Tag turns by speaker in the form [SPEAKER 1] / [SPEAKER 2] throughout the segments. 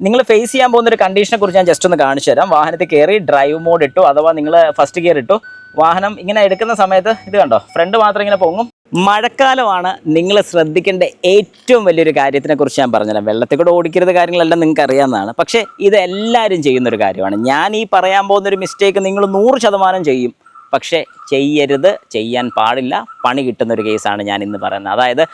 [SPEAKER 1] നിങ്ങൾ ഫേസ് ചെയ്യാൻ പോകുന്ന ഒരു കണ്ടീഷനെ കുറിച്ച് ഞാൻ ജസ്റ്റ് ഒന്ന് കാണിച്ചു തരാം. വാഹനത്തിൽ കയറി ഡ്രൈവ് മോഡ് ഇട്ടു, അഥവാ നിങ്ങൾ ഫസ്റ്റ് ഗിയർ ഇട്ടു. വാഹനം ഇങ്ങനെ എടുക്കുന്ന സമയത്ത് ഇത് കണ്ടോ, ഫ്രണ്ട് മാത്രം ഇങ്ങനെ പൊങ്ങും. മഴക്കാലമാണ് നിങ്ങൾ ശ്രദ്ധിക്കേണ്ട ഏറ്റവും വലിയൊരു കാര്യത്തിനെ കുറിച്ച് ഞാൻ പറഞ്ഞുതരാം. വെള്ളത്തിൽ കൂടെ ഓടിക്കരുത് കാര്യങ്ങളെല്ലാം നിങ്ങൾക്ക് അറിയാവുന്നതാണ്. പക്ഷേ ഇത് എല്ലാവരും ചെയ്യുന്നൊരു കാര്യമാണ്. ഞാൻ ഈ പറയാൻ പോകുന്നൊരു മിസ്റ്റേക്ക് നിങ്ങൾ 100% ചെയ്യും, പക്ഷേ ചെയ്യരുത്, ചെയ്യാൻ പാടില്ല, പണി കിട്ടുന്നൊരു കേസാണ് ഞാൻ ഇന്ന് പറയുന്നത്. അതായത്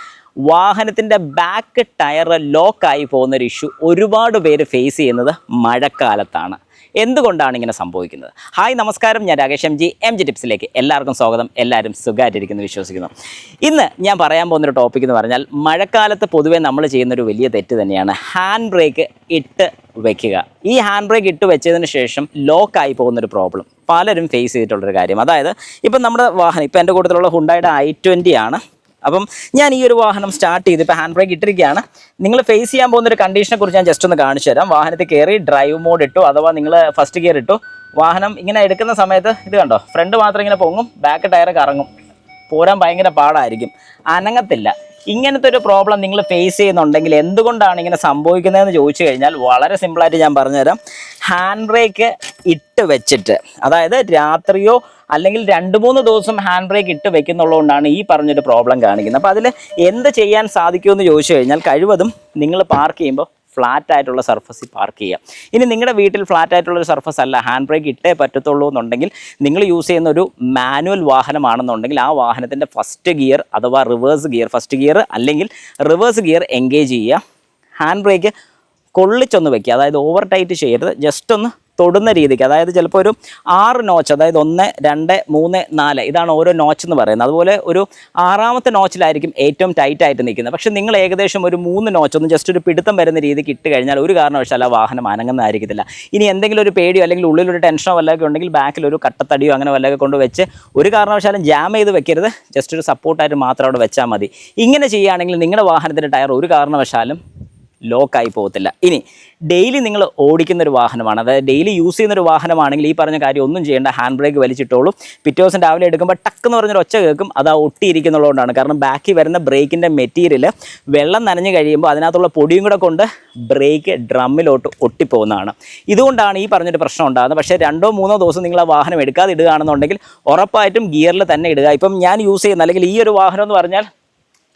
[SPEAKER 1] വാഹനത്തിൻ്റെ ബാക്ക് ടയർ ലോക്കായി പോകുന്നൊരു ഇഷ്യൂ ഒരുപാട് പേര് ഫേസ് ചെയ്യുന്നത് മഴക്കാലത്താണ്. എന്തുകൊണ്ടാണ് ഇങ്ങനെ സംഭവിക്കുന്നത്? ഹായ് നമസ്കാരം, ഞാൻ രാകേഷ് എം ജി ടിപ്സിലേക്ക് എല്ലാവർക്കും സ്വാഗതം. എല്ലാവരും സുഖമായിട്ടിരിക്കുന്നു വിശ്വസിക്കുന്നു. ഇന്ന് ഞാൻ പറയാൻ പോകുന്നൊരു ടോപ്പിക് എന്ന് പറഞ്ഞാൽ, മഴക്കാലത്ത് പൊതുവേ നമ്മൾ ചെയ്യുന്നൊരു വലിയ തെറ്റ് തന്നെയാണ് ഹാൻഡ് ബ്രേക്ക് ഇട്ട് വെക്കുക. ഈ ഹാൻഡ് ബ്രേക്ക് ഇട്ട് വെച്ചതിന് ശേഷം ലോക്കായി പോകുന്നൊരു പ്രോബ്ലം പലരും ഫേസ് ചെയ്തിട്ടുള്ളൊരു കാര്യം. അതായത് ഇപ്പം നമ്മുടെ വാഹനം, ഇപ്പം എൻ്റെ കൂട്ടത്തിലുള്ള ഹുണ്ടായുടെ i20 ആണ്. അപ്പം ഞാൻ ഈ ഒരു വാഹനം സ്റ്റാർട്ട് ചെയ്ത് ഇപ്പോൾ ഹാൻഡ് ബ്രേക്ക് ഇട്ടിരിക്കുകയാണ്. നിങ്ങൾ ഫേസ് ചെയ്യാൻ പോകുന്ന ഒരു കണ്ടീഷനെ കുറിച്ച് ഞാൻ ജസ്റ്റ് ഒന്ന് കാണിച്ചു തരാം. വാഹനത്തിൽ കയറി ഡ്രൈവ് മോഡ് ഇട്ടു, അഥവാ നിങ്ങൾ ഫസ്റ്റ് ഗിയർ ഇട്ടു. വാഹനം ഇങ്ങനെ എടുക്കുന്ന സമയത്ത് ഇത് കണ്ടോ, ഫ്രണ്ട് മാത്രം ഇങ്ങനെ പൊങ്ങും, ബാക്ക് ടയർ കറങ്ങും, പോരാൻ ഭയങ്കര പാടായിരിക്കും, അനങ്ങത്തില്ല. ഇങ്ങനത്തെ ഒരു പ്രോബ്ലം നിങ്ങൾ ഫേസ് ചെയ്യുന്നുണ്ടെങ്കിൽ എന്തുകൊണ്ടാണ് ഇങ്ങനെ സംഭവിക്കുന്നതെന്ന് ചോദിച്ചു കഴിഞ്ഞാൽ വളരെ സിമ്പിളായിട്ട് ഞാൻ പറഞ്ഞുതരാം. ഹാൻഡ് ബ്രേക്ക് ഇട്ട് വെച്ചിട്ട്, അതായത് രാത്രിയോ അല്ലെങ്കിൽ 2-3 ദിവസം ഹാൻഡ് ബ്രേക്ക് ഇട്ട് വെക്കുന്നുള്ളതുകൊണ്ടാണ് ഈ പറഞ്ഞൊരു പ്രോബ്ലം കാണിക്കുന്നത്. അപ്പോൾ അതിൽ എന്ത് ചെയ്യാൻ സാധിക്കുമെന്ന് ചോദിച്ചു കഴിഞ്ഞാൽ, കഴിവതും നിങ്ങൾ പാർക്ക് ചെയ്യുമ്പോൾ ഫ്ലാറ്റ് ആയിട്ടുള്ള സർഫസിൽ പാർക്ക് ചെയ്യുക. ഇനി നിങ്ങളുടെ വീട്ടിൽ ഫ്ലാറ്റ് ആയിട്ടുള്ളൊരു സർഫസ് അല്ല, ഹാൻഡ് ബ്രേക്ക് ഇട്ടേ പറ്റത്തുള്ളൂ എന്നുണ്ടെങ്കിൽ, നിങ്ങൾ യൂസ് ചെയ്യുന്ന ഒരു മാനുവൽ വാഹനമാണെന്നുണ്ടെങ്കിൽ ആ വാഹനത്തിൻ്റെ ഫസ്റ്റ് ഗിയർ അഥവാ റിവേഴ്സ് ഗിയർ, ഫസ്റ്റ് ഗിയർ അല്ലെങ്കിൽ റിവേഴ്സ് ഗിയർ എൻഗേജ് ചെയ്യുക. ഹാൻഡ് ബ്രേക്ക് കൊള്ളിച്ചൊന്ന് വയ്ക്കുക, അതായത് ഓവർ ടൈറ്റ് ചെയ്യരുത്, ജസ്റ്റ് ഒന്ന് തൊടുന്ന രീതിക്ക്. അതായത് ചിലപ്പോൾ ഒരു 6 നോച്ച്, അതായത് 1, 2, 3, 4 ഇതാണ് ഓരോ നോച്ച് എന്ന് പറയുന്നത്. അതുപോലെ ഒരു 6ാമത്തെ നോച്ചിലായിരിക്കും ഏറ്റവും ടൈറ്റായിട്ട് നിൽക്കുന്നത്. പക്ഷേ നിങ്ങൾ ഏകദേശം ഒരു 3 നോച്ച് ഒന്ന് ജസ്റ്റ് ഒരു പിടുത്തം വരുന്ന രീതിക്ക് ഇട്ട് കഴിഞ്ഞാൽ ഒരു കാരണവശാലും ആ വാഹനം അനങ്ങുന്നതായിരിക്കത്തില്ല. ഇനി എന്തെങ്കിലും ഒരു പേടിയോ അല്ലെങ്കിൽ ഉള്ളിലൊരു ടെൻഷനോ വല്ലതൊക്കെ ഉണ്ടെങ്കിൽ ബാക്കിൽ ഒരു കട്ടത്തടിയോ അങ്ങനെ വല്ലതൊക്കെ കൊണ്ട് വെച്ച് ഒരു കാരണവശാലും ജാം ചെയ്ത് വെക്കരുത്, ജസ്റ്റ് ഒരു സപ്പോർട്ടായിട്ട് മാത്രം അവിടെ വെച്ചാൽ മതി. ഇങ്ങനെ ചെയ്യുകയാണെങ്കിൽ നിങ്ങളുടെ വാഹനത്തിൻ്റെ ടയർ ഒരു കാരണവശാലും ലോക്കായി പോകത്തില്ല. ഇനി ഡെയിലി നിങ്ങൾ ഓടിക്കുന്നൊരു വാഹനമാണ്, അതായത് ഡെയിലി യൂസ് ചെയ്യുന്നൊരു വാഹനമാണെങ്കിൽ ഈ പറഞ്ഞ കാര്യം ഒന്നും ചെയ്യേണ്ട, ഹാൻഡ് ബ്രേക്ക് വലിച്ചിട്ടോളൂ. പിറ്റേ ദിവസം രാവിലെ എടുക്കുമ്പോൾ ടക്കെന്ന് പറഞ്ഞൊരു ഒച്ച കേൾക്കും, അത് ആ ഒട്ടിയിരിക്കുന്നുള്ളതുകൊണ്ടാണ്. കാരണം ബാക്കിൽ വരുന്ന ബ്രേക്കിൻ്റെ മെറ്റീരിയൽ വെള്ളം നനഞ്ഞ് കഴിയുമ്പോൾ അതിനകത്തുള്ള പൊടിയും കൂടെ കൊണ്ട് ബ്രേക്ക് ഡ്രമ്മിലോട്ട് ഒട്ടിപ്പോകുന്നതാണ്. ഇതുകൊണ്ടാണ് ഈ പറഞ്ഞൊരു പ്രശ്നം ഉണ്ടാകുന്നത്. പക്ഷേ 2-3 ദിവസം നിങ്ങൾ ആ വാഹനം എടുക്കാതെ ഇടുകയാണെന്നുണ്ടെങ്കിൽ ഉറപ്പായിട്ടും ഗിയറിൽ തന്നെ ഇടുക. ഇപ്പം ഞാൻ യൂസ് ചെയ്യുന്ന, അല്ലെങ്കിൽ ഈ ഒരു വാഹനം എന്ന് പറഞ്ഞാൽ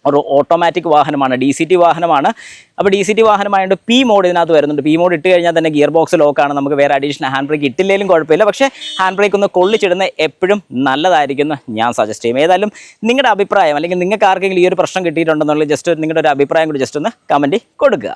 [SPEAKER 1] ഒരു ഓട്ടോമാറ്റിക് വാഹനമാണ്, DCT വാഹനമാണ്. അപ്പോൾ DCT വാഹനമായതുകൊണ്ട് P മോഡ് ഇതിനകത്ത് വരുന്നുണ്ട്. P മോഡ് ഇട്ട് കഴിഞ്ഞാൽ തന്നെ ഗിയർ ബോക്സ് ലോക്കാണ്, നമുക്ക് വേറെ അഡീഷണൽ ഹാൻഡ് ബ്രേക്ക് ഇട്ടില്ലെങ്കിലും കുഴപ്പമില്ല. പക്ഷേ ഹാൻഡ് ബ്രേക്ക് ഒന്ന് കൊള്ളിച്ചിടുന്ന എപ്പോഴും നല്ലതായിരിക്കും ഞാൻ സജസ്റ്റ് ചെയ്യും. ഏതായാലും നിങ്ങളുടെ അഭിപ്രായം, അല്ലെങ്കിൽ നിങ്ങൾക്ക് ആർക്കെങ്കിലും ഈ ഒരു പ്രശ്നം കിട്ടിയിട്ടുണ്ടെന്നുള്ളത് ജസ്റ്റ് നിങ്ങളുടെ ഒരു അഭിപ്രായം കൂടി ജസ്റ്റ് ഒന്ന് കമൻറ്റ് കൊടുക്കുക.